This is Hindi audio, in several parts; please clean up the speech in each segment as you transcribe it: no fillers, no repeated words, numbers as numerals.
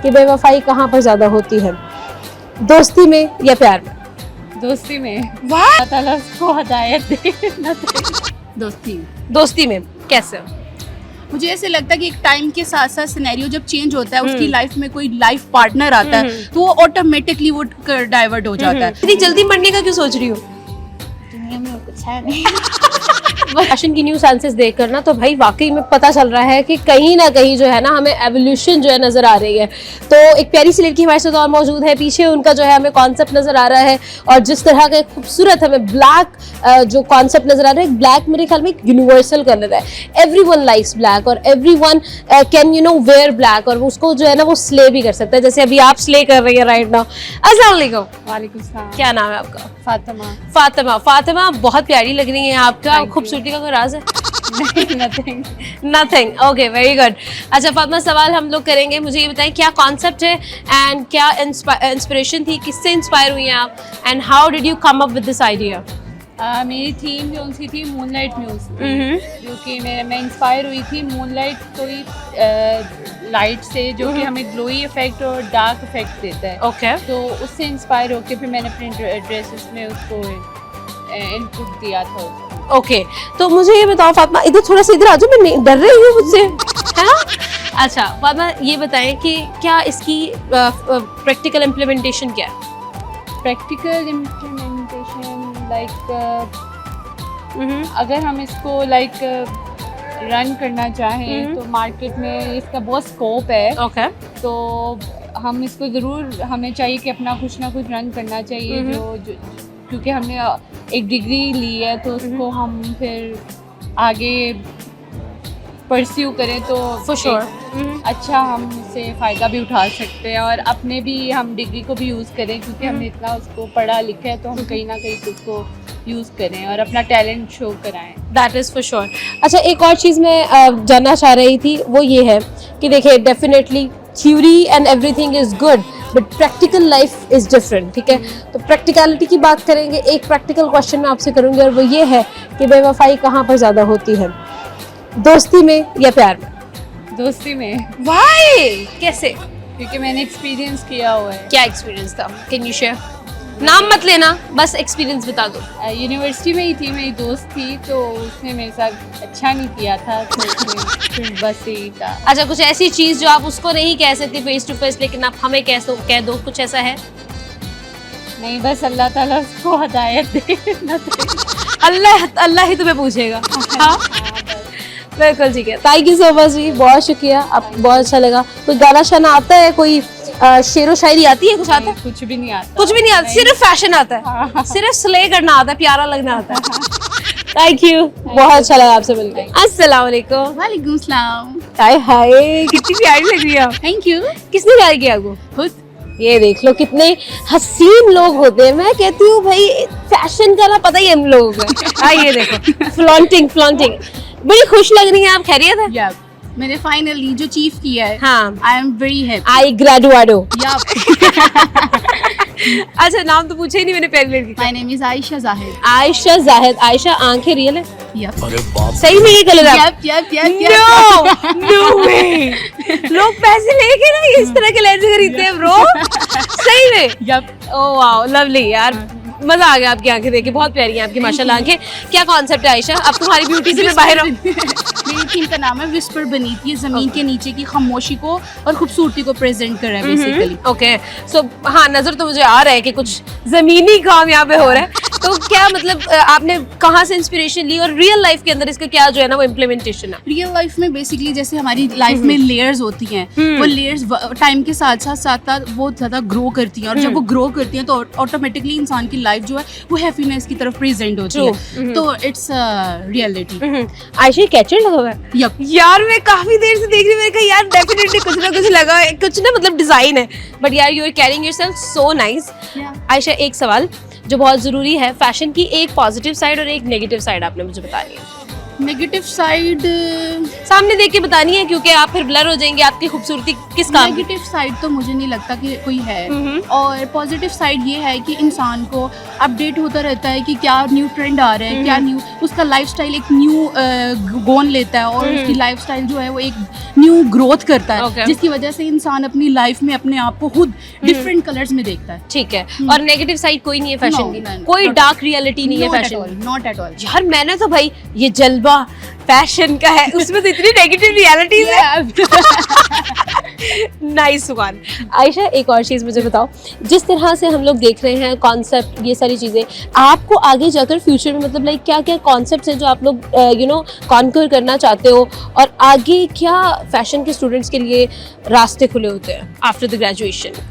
कि बेवफाई कहाँ पर ज्यादा होती है, दोस्ती में या प्यार में? दोस्ती में। वाह, ताला उसको हिदायत दे। दोस्ती। दोस्ती में कैसे? मुझे ऐसे लगता है कि एक टाइम के साथ साथ सिनेरियो जब चेंज होता है, उसकी लाइफ में कोई लाइफ पार्टनर आता है तो वो ऑटोमेटिकली वो डाइवर्ट हो जाता है। इतनी जल्दी मरने का क्यों सोच रही हो? दुनिया में और कुछ है नहीं। फैशन की न्यू सेंसेस देखकर ना तो भाई वाकई में पता चल रहा है कि कहीं ना कहीं जो है ना हमें एवोल्यूशन जो है नजर आ रही है। तो एक प्यारी सी लड़की हमारे साथ और मौजूद है, पीछे उनका जो है हमें कॉन्सेप्ट नजर आ रहा है और जिस तरह का खूबसूरत हमें ब्लैक जो कॉन्सेप्ट नजर आ रहा है, ब्लैक मेरे ख्याल में एक यूनिवर्सल कलर है। एवरीवन लाइक्स ब्लैक और एवरीवन कैन वेयर ब्लैक और उसको जो है ना वो स्ले भी कर सकता है, जैसे अभी आप स्ले कर रही है राइट नाउ। अस्सलाम वालेकुम। वालेकुम सलाम। क्या नाम है आपका? फातिमा। फातिमा। फातिमा बहुत प्यारी लग रही है आपका, खूबसूरती का कोई राज है? Nothing. Nothing. Okay, very good. अच्छा फातिमा, सवाल हम लोग करेंगे, मुझे ये बताएं क्या कॉन्सेप्ट है एंड क्या इंस्पिरेशन थी, किससे इंस्पायर हुई हैं आप and how did you come up with this idea? मेरी थीम जो सी थी मूनलाइट म्यूजिक, जो कि मैं इंस्पायर हुई थी मूनलाइट कोई लाइट से जो कि हमें ग्लोई इफेक्ट और डार्क इफेक्ट देता है। ओके। तो उससे इंस्पायर होकर फिर मैंने अपने ड्रेसेस में उसको इनपुट दिया था। ओके, तो मुझे ये बताओ फातिमा, इधर थोड़ा सा इधर आ जाओ, मैं डर रही हूँ मुझसे, है ना? अच्छा फातिमा, ये बताएं कि क्या इसकी प्रैक्टिकल इम्प्लीमेंटेशन क्या है? प्रैक्टिकल इम्प्लीमेंटेशन लाइक अगर हम इसको लाइक रन करना चाहें तो मार्केट में इसका बहुत स्कोप है। ओके। तो हम इसको ज़रूर, हमें चाहिए कि अपना कुछ ना कुछ रन करना चाहिए जो क्योंकि हमने एक डिग्री ली है तो उसको हम फिर आगे परस्यू करें तो फॉर श्योर अच्छा हम इससे फ़ायदा भी उठा सकते हैं और अपने भी हम डिग्री को भी यूज़ करें क्योंकि हमने इतना उसको पढ़ा लिखा है तो हम कहीं ना कहीं उसको यूज़ करें और अपना टैलेंट शो कराएं। That is for sure. अच्छा, एक और चीज़ मैं जानना चाह रही थी, वो ये है कि देखिए definitely theory and everything is good but practical life is different, ठीक है? तो प्रैक्टिकलिटी की बात करेंगे, एक प्रैक्टिकल क्वेश्चन मैं आपसे करूँगी और वो ये है कि बेवफाई कहाँ पर ज़्यादा होती है, दोस्ती में या प्यार में? दोस्ती में। वाई? कैसे? क्योंकि मैंने एक्सपीरियंस किया हुआ है। क्या एक्सपीरियंस था? Can you share? नाम मत लेना, बस एक्सपीरियंस बता दो। यूनिवर्सिटी में ही थी, मेरी दोस्त थी तो उसने मेरे साथ अच्छा नहीं किया था तो फिर बस यही था। अच्छा, कुछ ऐसी चीज़ जो आप उसको नहीं कह सकती फेस टू फेस लेकिन आप हमें कह दो, कुछ ऐसा है? नहीं, बस अल्लाह ताला उसको हिदायत दे। अल्लाह ही तुम्हें पूछेगा। हाँ बिल्कुल, ठीक है। थैंक यू सो मच जी, बहुत शुक्रिया, आप बहुत अच्छा लगा। कोई गाना शाना आता है, कोई शेरो शायरी आती है, कुछ आता है? कुछ भी नहीं आता। कुछ भी नहीं आता, सिर्फ फैशन आता है, सिर्फ स्ले करना आता है, प्यारा लगना आता है। थैंक यू, बहुत अच्छा लगा आपसे मिलकर। अस्सलाम वालेकुम। वालेकुम सलाम। हाय हाय, कितनी प्यारी लग रही है आप। Thank you. किसने प्यार किया आपको? खुद। ये देख लो कितने हसीन लोग होते हैं। मैं कहती हूँ भाई फैशन का ना पता ही हम लोगों को। हाँ ये देखो, फ्लॉन्टिंग। बड़ी खुश लग रही हैं आप, खैरियत है? या मैंने फाइनली जो चीफ किया है, हाँ, आई एम वेरी हैप्पी। आई ग्रेजुएटो। या अच्छा, नाम तो पूछा ही नहीं मैंने पहली लड़की का। My name is Ayesha Zahid. Ayesha Zahid. Ayesha, आंखें रियल है? या सही में ये कलर है? नो वे। लोग पैसे लेके ना इस तरह के लेंस खरीदते हैं ब्रो। सही में? ओह वाओ, लवली यार, मजा आ गया आपकी आंखें देख के, बहुत प्यारी हैं आपकी माशाल्लाह आंखें। क्या कॉन्सेप्ट है आयशा? अब तुम्हारी ब्यूटी से मैं बाहर हूँ। मेरी थीम का नाम है विस्पर बीनीथ। ये जमीन के नीचे की खामोशी को और खूबसूरती को प्रेजेंट कर रहा है बेसिकली। ओके, सो हाँ, नजर तो मुझे आ रहा है कि कुछ जमीनी काम यहाँ पे हो रहा है। तो क्या मतलब आपने कहाँ से इंस्पिरेशन ली और रियल लाइफ के अंदर इसका क्या जो है ना वो इम्प्लीमेंटेशन है? रियल लाइफ में बेसिकली जैसे हमारी लाइफ में लेयर्स होती हैं, वो लेयर्स टाइम के साथ साथ बहुत ज्यादा ग्रो करती हैं और जब वो ग्रो करती हैं तो ऑटोमेटिकली इंसान की लाइफ जो है वो हैप्पीनेस की तरफ प्रेजेंट होती है। तो इट्स रियलिटी। आयशा कैचर लगा हुआ है? यप। यार मैं काफी देर से देख रही हूँ, मैंने कहा यार डेफिनेटली कुछ ना कुछ लगा है, कुछ ना मतलब डिजाइन है, बट यार you are carrying yourself so nice. Ayesha, एक सवाल जो बहुत जरूरी है, फैशन की एक पॉजिटिव साइड और एक नेगेटिव साइड आपने मुझे बतानी है। नेगेटिव साइड सामने देख के बतानी है, क्योंकि आप फिर ब्लर हो जाएंगे, आपकी खूबसूरती किस काम की? नेगेटिव साइड तो मुझे नहीं लगता कि कोई है। हम्म। और पॉजिटिव साइड ये है कि इंसान को अपडेट होता रहता है कि क्या न्यू ट्रेंड आ रहा है, क्या न्यू उसका लाइफस्टाइल एक न्यू गोन लेता है और उसकी लाइफस्टाइल जो है वो एक न्यू ग्रोथ करता है, Okay. जिसकी वजह से इंसान अपनी लाइफ में अपने आप को खुद डिफरेंट कलर्स में देखता है। ठीक है। और नेगेटिव साइड कोई नहीं है फैशन No, की, no, कोई not- डार्क रियलिटी नहीं है फैशन। Not at all. यार मैंने तो भाई ये जलवा फैशन का है, उसमें तो इतनी नेगेटिव रियलिटीज है। Nice one. आयशा, एक और चीज़ मुझे बताओ, जिस तरह से हम लोग देख रहे हैं कॉन्सेप्ट, ये सारी चीज़ें, आपको आगे जाकर फ्यूचर में मतलब लाइक क्या क्या कॉन्सेप्ट्स हैं जो आप लोग कॉन्कर करना चाहते हो, और आगे क्या फैशन के स्टूडेंट्स के लिए रास्ते खुले होते हैं after the graduation?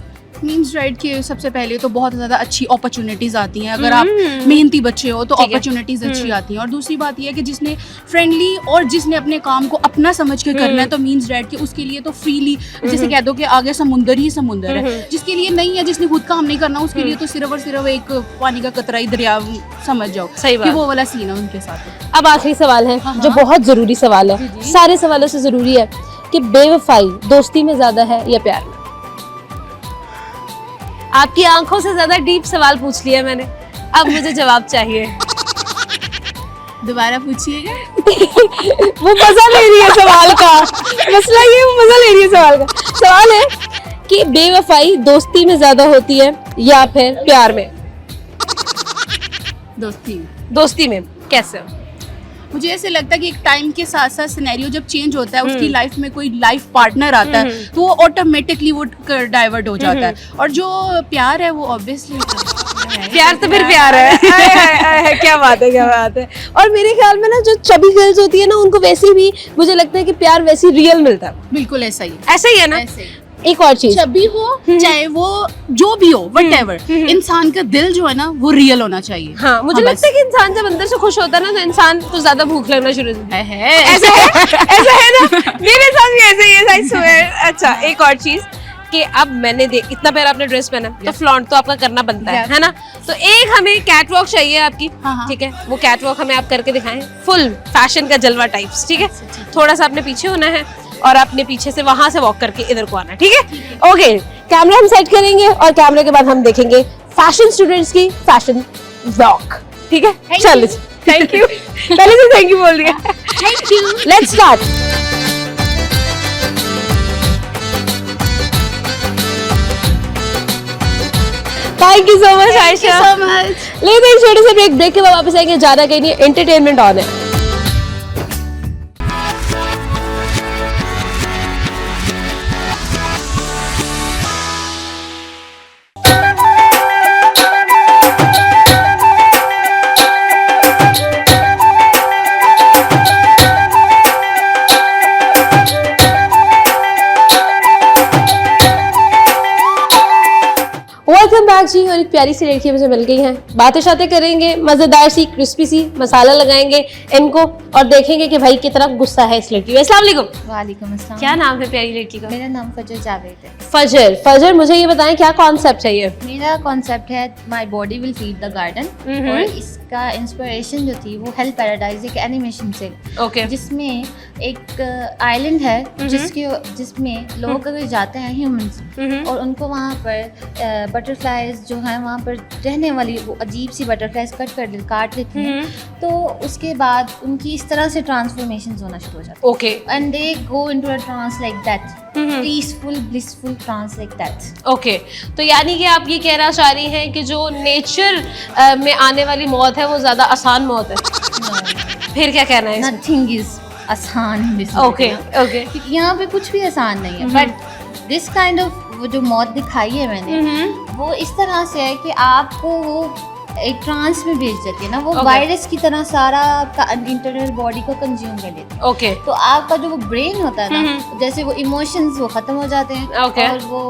Means right कि सबसे पहले तो बहुत ज़्यादा अच्छी अपॉर्चुनिटीज़ आती हैं अगर आप मेहनती बच्चे हो तो ठीक है। अपॉर्चुनिटीज़ अच्छी आती हैं। और दूसरी बात यह है कि जिसने फ्रेंडली और जिसने अपने काम को अपना समझ के करना है तो मीन्स राइट कि उसके लिए तो फ्रीली, जैसे कह दो कि आगे समुंदर ही समुंदर है। जिसके लिए नहीं है, जिसने खुद काम नहीं करना, उसके लिए तो सिर्फ और सिर्फ एक पानी का कतरा ही दरिया समझ जाओ। सही बात। कि वो वाला सीन है उनके साथ। अब आखिरी सवाल है हाँ, जो हाँ। बहुत जरूरी सवाल है, जी, जी। सारे सवालों से जरूरी है कि बेवफाई दोस्ती में ज्यादा है या प्यार में? आपकी आंखों से ज्यादा डीप सवाल पूछ लिया मैंने, अब मुझे जवाब चाहिए। दोबारा पूछिएगा। वो मजा ले रही है सवाल का, मसला ये वो मजा ले रही है सवाल का। सवाल है कि बेवफाई दोस्ती में ज्यादा होती है या फिर प्यार में? दोस्ती में कैसे? मुझे ऐसे लगता है कि एक टाइम के साथ साथ सिनेरियो जब चेंज होता है, उसकी लाइफ में कोई लाइफ पार्टनर आता है तो वो ऑटोमेटिकली वो डाइवर्ट हो जाता है। और जो प्यार है वो ऑब्वियसली प्यार तो फिर प्यार है। आय, आय, आय, क्या बात है, क्या बात है। और मेरे ख्याल में ना जो चबी गर्ल्स होती है ना, उनको वैसे भी मुझे लगता है कि प्यार वैसे रियल मिलता है। बिल्कुल ऐसा ही ऐसा ही है ना? ऐसे ही। एक और चीज, छवि हो चाहे वो जो भी हो वटएवर, इंसान का दिल जो है ना वो रियल होना चाहिए। हाँ मुझे लगता है कि इंसान जब अंदर से खुश होता है ना तो इंसान को ज्यादा भूख लगना शुरू होती है। ऐसा है ना? मेरे साथ भी ऐसा ही है, I swear। अच्छा, एक और चीज कि अब मैंने इतना प्यारा आपने ड्रेस पहना तो फ्लॉन्ट तो आपका करना बनता है ना? तो एक हमें कैट वॉक चाहिए आपकी, हाँ। ठीक है? वो कैट वॉक हमें आप करके दिखाएं, फुल फैशन का जलवा टाइप्स, ठीक है? थोड़ा सा अपने पीछे होना है और अपने पीछे से वहां से वॉक करके इधर को आना, ठीक है? ओके, कैमरा हम सेट करेंगे और कैमरे के बाद हम देखेंगे फैशन स्टूडेंट्स की फैशन वॉक, ठीक है? चलो, थैंक यू। पहले से थैंक यू बोल दिया। Thank you. Let's start. Thank you so much Ayesha. so much। लेते हैं एक छोटे से ब्रेक के बाद वापस आएंगे, ज्यादा कहीं नहीं, एंटरटेनमेंट ऑन है। वेलकम बैक जी। और एक प्यारी सी लड़की मुझे मिल गई है, बातें शातें करेंगे, मजेदार सी क्रिस्पी सी मसाला लगाएंगे इनको और देखेंगे कि भाई कितना गुस्सा है इस लड़की में। अस्सलाम वालेकुम। वालेकुम अस्सलाम। क्या नाम है प्यारी लड़की का? मेरा नाम फजर जावेद है। फजर। फजर, मुझे ये बताएं क्या कॉन्सेप्ट है ये? मेरा कॉन्सेप्ट है my body will feed the garden, और इसका इंस्पिरेशन जो थी वो हेल्थ पैराडाइज एक एनिमेशन से, ओके। जिसमें एक आइलैंड है जिसमें लोग अगर जाते हैं ह्यूमंस और उनको वहाँ पर बटरफ्लाइज जो हैं वहाँ पर रहने वाली वो अजीब सी बटरफ्लाइज काट लेती हैं, तो उसके बाद उनकी इस तरह से ट्रांसफॉर्मेशन होना शुरू हो जाती है। Okay. And they go into a trance like that, peaceful blissful trance like that. Okay, तो यानी कि आप ये कहना चाह रही हैं कि जो नेचर में आने वाली मौत है वो ज्यादा आसान मौत है। फिर क्या कहना है? नथिंग इज आसान। Okay okay. क्योंकि यहाँ पे कुछ भी आसान नहीं है, बट दिस काइंड ऑफ वो जो मौत दिखाई है मैंने, वो इस तरह से है कि आपको वो एक ट्रांस में भेज देती है ना, वो वायरस की तरह सारा इंटरनल बॉडी को कंज्यूम कर लेती है। ओके। तो आपका जो वो ब्रेन होता है ना, जैसे वो इमोशंस वो खत्म हो जाते हैं, और वो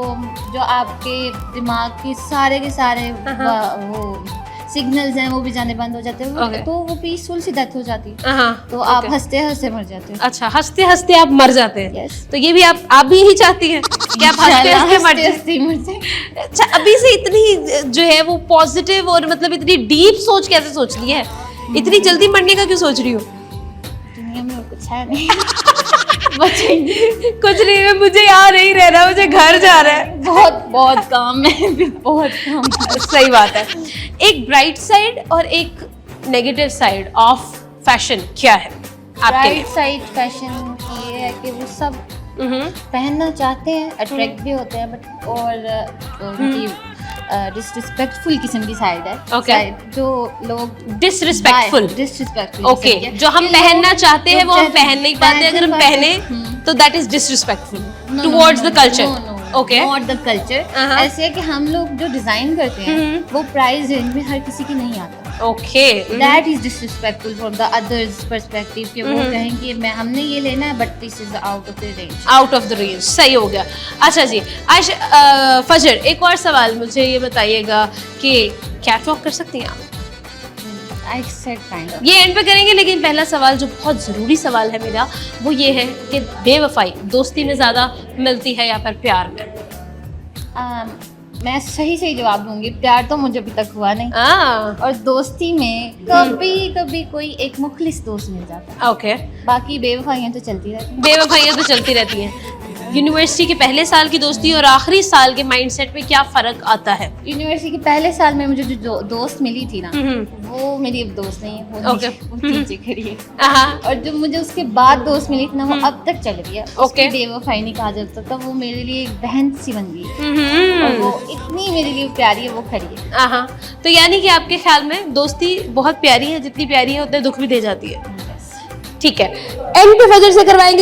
जो आपके दिमाग के सारे वो सिग्नल्स हैं वो भी जाने बंद हो जाते हैं, तो वो पीसफुल सी डेथ हो जाती है। तो आप हंसते हंसते मर जाते हो। अच्छा, हंसते हंसते आप मर जाते हैं? Yes। तो ये भी आप भी यही चाहती हैं कि आप हंसते हंसते मर जाए? अच्छा, अभी से इतनी जो है वो पॉजिटिव और मतलब इतनी डीप सोच कैसे सोच ली है? इतनी जल्दी मरने का क्यों सोच रही हो? है नहीं बचेंगे। कुछ नहीं, मुझे यहाँ नहीं रहना, मुझे घर जा रहा है। बहुत बहुत काम है, बहुत काम। सही बात है। एक ब्राइट साइड और एक नेगेटिव साइड ऑफ फैशन क्या है आपके लिए? राइट साइड फैशन की ये है कि वो सब पहनना चाहते हैं, अट्रैक्ट भी होते हैं, बट और उनकी डिसरिस्पेक्टफुल किस्म की साइड है। Okay. Side जो लोग डिसरिस्पेक्टफुल। डिसरिस्पेक्टफुल ओके, जो हम पहनना चाहते हैं वो हम पहन नहीं पाते, अगर हम पहने तो that is disrespectful towards the culture. Okay, not the culture. ऐसे है कि हम लोग जो डिजाइन करते हैं वो प्राइस रेंज में हर किसी की नहीं आता। Okay, that is disrespectful from the others perspective कि वो कहेंगे मैं हमने ये लेना है but this is out of the range. Out of the range, सही हो गया। अच्छा जी, फजर, एक और सवाल मुझे ये बताइएगा कि कैटवॉक कर सकती हैं आप? I said kind of. ये एंड पे करेंगे, लेकिन पहला सवाल जो बहुत ज़रूरी सवाल है मेरा वो ये है कि बेवफाई दोस्ती में ज़्यादा मिलती है या फिर प्यार में? मैं सही सही जवाब दूंगी, प्यार तो मुझे अभी तक हुआ नहीं, और दोस्ती में कभी कभी कोई एक मुखलिस दोस्त मिल जाता है, ओके। बाकी बेवफाइयाँ तो चलती रहती हैं। बेवफाइयाँ तो चलती रहती हैं। यूनिवर्सिटी के पहले साल की दोस्ती और आखिरी साल के माइंडसेट में क्या फ़र्क आता है? यूनिवर्सिटी के पहले साल में मुझे जो दोस्त मिली थी ना, वो मेरी अब दोस्त नहीं है, वो Okay. वो नीचे खड़ी है। हाँ, और जो मुझे उसके बाद दोस्त मिली थी ना, वो अब तक चल रही है। Okay. उसकी बेवफाई नहीं कहा जाता, तब वो मेरे लिए एक बहन सी बन गई है। और वो इतनी मेरे लिए प्यारी है, वो खड़ी है। हाँ। तो यानी कि आपके ख्याल में दोस्ती बहुत प्यारी है, जितनी प्यारी है उतने दुख भी दे जाती है। ठीक है, एंड पे फजर से करवाएंगे